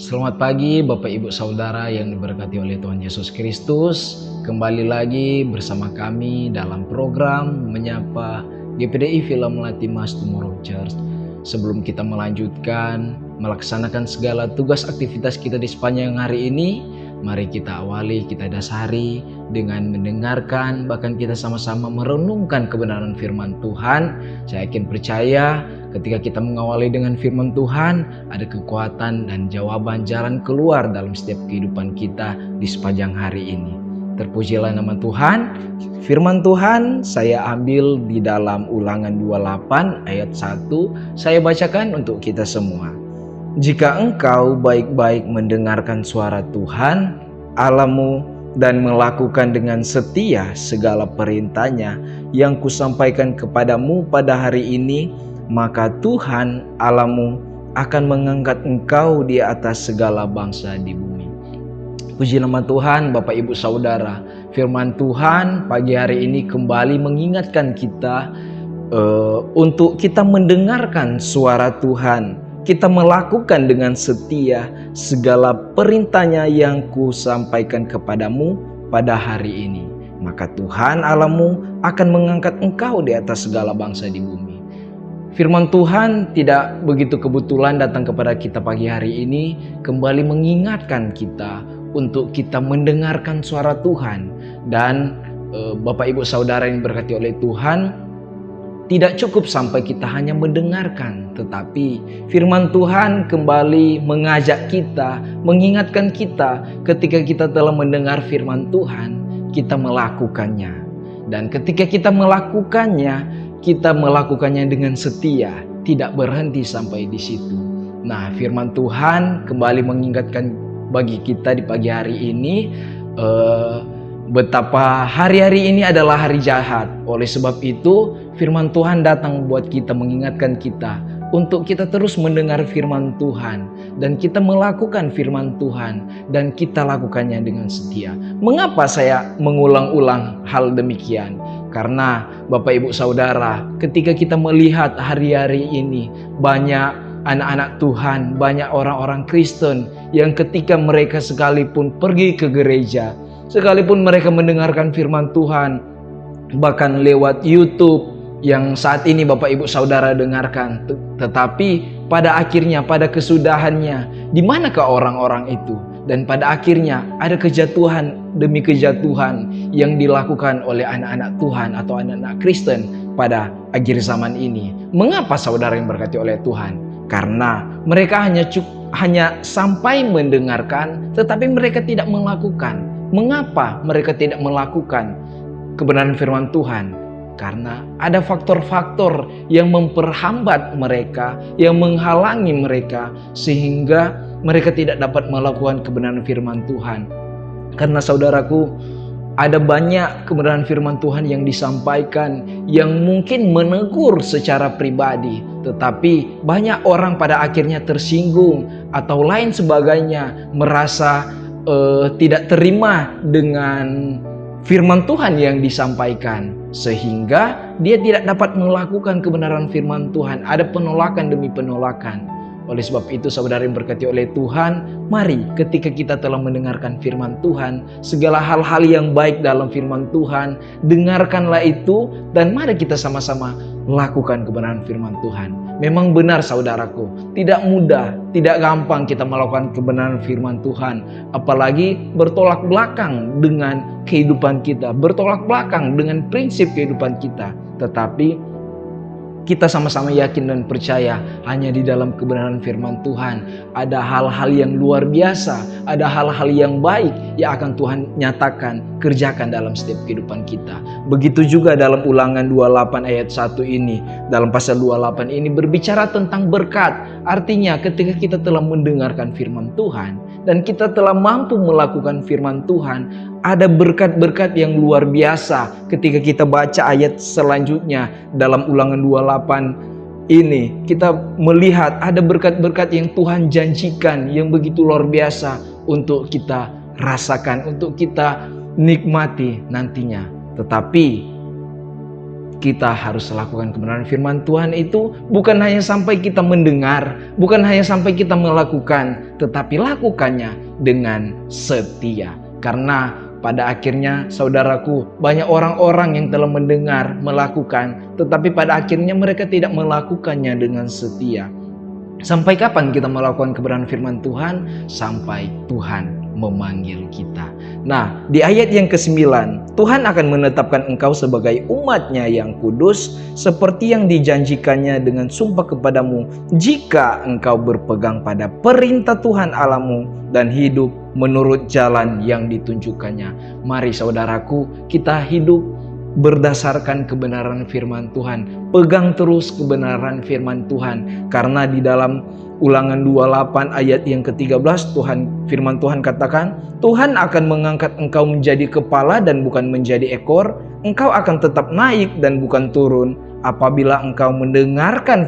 Selamat pagi Bapak Ibu Saudara yang diberkati oleh Tuhan Yesus Kristus. Kembali lagi bersama kami dalam program Menyapa GPDI Film Latimas Tomorrow Church. Sebelum kita melanjutkan melaksanakan segala tugas aktivitas kita di sepanjang hari ini, mari kita awali, kita dasari dengan mendengarkan, bahkan kita sama-sama merenungkan kebenaran firman Tuhan. Saya yakin percaya ketika kita mengawali dengan firman Tuhan, ada kekuatan dan jawaban jalan keluar dalam setiap kehidupan kita di sepanjang hari ini. Terpujilah nama Tuhan. Firman Tuhan saya ambil di dalam Ulangan 28 ayat 1. Saya bacakan untuk kita semua. Jika engkau baik-baik mendengarkan suara Tuhan Allahmu dan melakukan dengan setia segala perintahnya yang kusampaikan kepadamu pada hari ini, maka Tuhan Allahmu akan mengangkat engkau di atas segala bangsa di bumi. Puji nama Tuhan, Bapak Ibu Saudara. Firman Tuhan pagi hari ini kembali mengingatkan kita untuk kita mendengarkan suara Tuhan. Kita melakukan dengan setia segala perintahnya yang kusampaikan kepadamu pada hari ini. Maka Tuhan Allahmu akan mengangkat engkau di atas segala bangsa di bumi. Firman Tuhan tidak begitu kebetulan datang kepada kita pagi hari ini, kembali mengingatkan kita untuk kita mendengarkan suara Tuhan. Dan Bapak Ibu Saudara yang diberkati oleh Tuhan, tidak cukup sampai kita hanya mendengarkan, tetapi firman Tuhan kembali mengajak kita, mengingatkan kita ketika kita telah mendengar firman Tuhan, kita melakukannya. Dan ketika kita melakukannya dengan setia, tidak berhenti sampai di situ. Nah, firman Tuhan kembali mengingatkan bagi kita di pagi hari ini, betapa hari-hari ini adalah hari jahat. Oleh sebab itu, firman Tuhan datang buat kita, mengingatkan kita untuk kita terus mendengar firman Tuhan dan kita melakukan firman Tuhan dan kita lakukannya dengan setia. Mengapa saya mengulang-ulang hal demikian? Karena Bapak Ibu Saudara, ketika kita melihat hari-hari ini banyak anak-anak Tuhan, banyak orang-orang Kristen yang ketika mereka sekalipun pergi ke gereja, sekalipun mereka mendengarkan firman Tuhan, bahkan lewat YouTube yang saat ini Bapak Ibu Saudara dengarkan, tetapi pada akhirnya, pada kesudahannya, di manakah orang-orang itu? Dan pada akhirnya ada kejatuhan demi kejatuhan yang dilakukan oleh anak-anak Tuhan atau anak-anak Kristen pada akhir zaman ini. Mengapa saudara yang berkati oleh Tuhan? Karena mereka hanya sampai mendengarkan, tetapi mereka tidak melakukan. Mengapa mereka tidak melakukan kebenaran firman Tuhan? Karena ada faktor-faktor yang memperhambat mereka, yang menghalangi mereka, sehingga mereka tidak dapat melakukan kebenaran firman Tuhan. Karena saudaraku, ada banyak kebenaran firman Tuhan yang disampaikan yang mungkin menegur secara pribadi, tetapi banyak orang pada akhirnya tersinggung atau lain sebagainya, merasa tidak terima dengan firman Tuhan yang disampaikan, sehingga dia tidak dapat melakukan kebenaran firman Tuhan. Ada penolakan demi penolakan. Oleh sebab itu saudara yang berkati oleh Tuhan, mari ketika kita telah mendengarkan firman Tuhan, segala hal-hal yang baik dalam firman Tuhan, dengarkanlah itu dan mari kita sama-sama lakukan kebenaran firman Tuhan. Memang benar saudaraku, tidak mudah, tidak gampang kita melakukan kebenaran firman Tuhan, apalagi bertolak belakang dengan kehidupan kita, bertolak belakang dengan prinsip kehidupan kita. Tetapi kita sama-sama yakin dan percaya hanya di dalam kebenaran firman Tuhan ada hal-hal yang luar biasa, ada hal-hal yang baik yang akan Tuhan nyatakan, kerjakan dalam setiap kehidupan kita. Begitu juga dalam Ulangan 28 ayat 1 ini, dalam pasal 28 ini berbicara tentang berkat. Artinya ketika kita telah mendengarkan firman Tuhan dan kita telah mampu melakukan firman Tuhan, ada berkat-berkat yang luar biasa. Ketika kita baca ayat selanjutnya dalam Ulangan 28 ini, kita melihat ada berkat-berkat yang Tuhan janjikan yang begitu luar biasa untuk kita rasakan, untuk kita nikmati nantinya. Tetapi kita harus lakukan kebenaran firman Tuhan itu bukan hanya sampai kita mendengar, bukan hanya sampai kita melakukan, tetapi lakukannya dengan setia. Karena pada akhirnya saudaraku, banyak orang-orang yang telah mendengar, melakukan, tetapi pada akhirnya mereka tidak melakukannya dengan setia. Sampai kapan kita melakukan kebenaran firman Tuhan? Sampai Tuhan memanggil kita. Nah, di ayat yang ke-9, Tuhan akan menetapkan engkau sebagai umat-Nya yang kudus, seperti yang dijanjikannya dengan sumpah kepadamu, jika engkau berpegang pada perintah Tuhan Allahmu dan hidup menurut jalan yang ditunjukkannya. Mari saudaraku, kita hidup berdasarkan kebenaran firman Tuhan. Pegang terus kebenaran firman Tuhan. Karena di dalam Ulangan 28 ayat yang ke-13 firman Tuhan katakan, Tuhan akan mengangkat engkau menjadi kepala dan bukan menjadi ekor. Engkau akan tetap naik dan bukan turun apabila engkau mendengarkan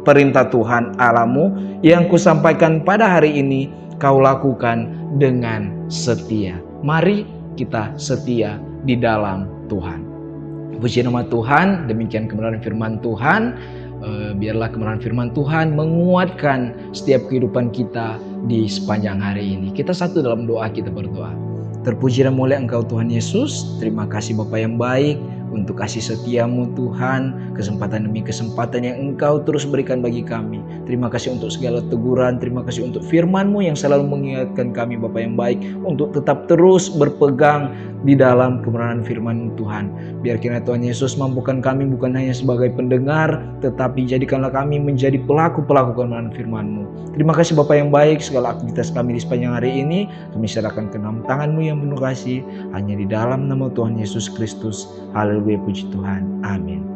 perintah Tuhan Allahmu yang kusampaikan pada hari ini, kau lakukan dengan setia. Mari kita setia di dalam Tuhan. Puji nama Tuhan, demikian kebenaran firman Tuhan. Biarlah kebenaran firman Tuhan menguatkan setiap kehidupan kita di sepanjang hari ini. Kita satu dalam doa, kita berdoa. Terpuji dan mulia Engkau Tuhan Yesus. Terima kasih Bapa yang baik untuk kasih setiamu Tuhan, kesempatan demi kesempatan yang Engkau terus berikan bagi kami. Terima kasih untuk segala teguran, terima kasih untuk firman-Mu yang selalu mengingatkan kami Bapa yang baik untuk tetap terus berpegang di dalam kebenaran firman Tuhan. Biar kiranya Tuhan Yesus mampukan kami bukan hanya sebagai pendengar, tetapi jadikanlah kami menjadi pelaku-pelaku kebenaran firman-Mu. Terima kasih Bapa yang baik, segala aktivitas kami di sepanjang hari ini kami serahkan ke dalam tangan-Mu yang penuh kasih, hanya di dalam nama Tuhan Yesus Kristus. Haleluya, puji Tuhan. Amin.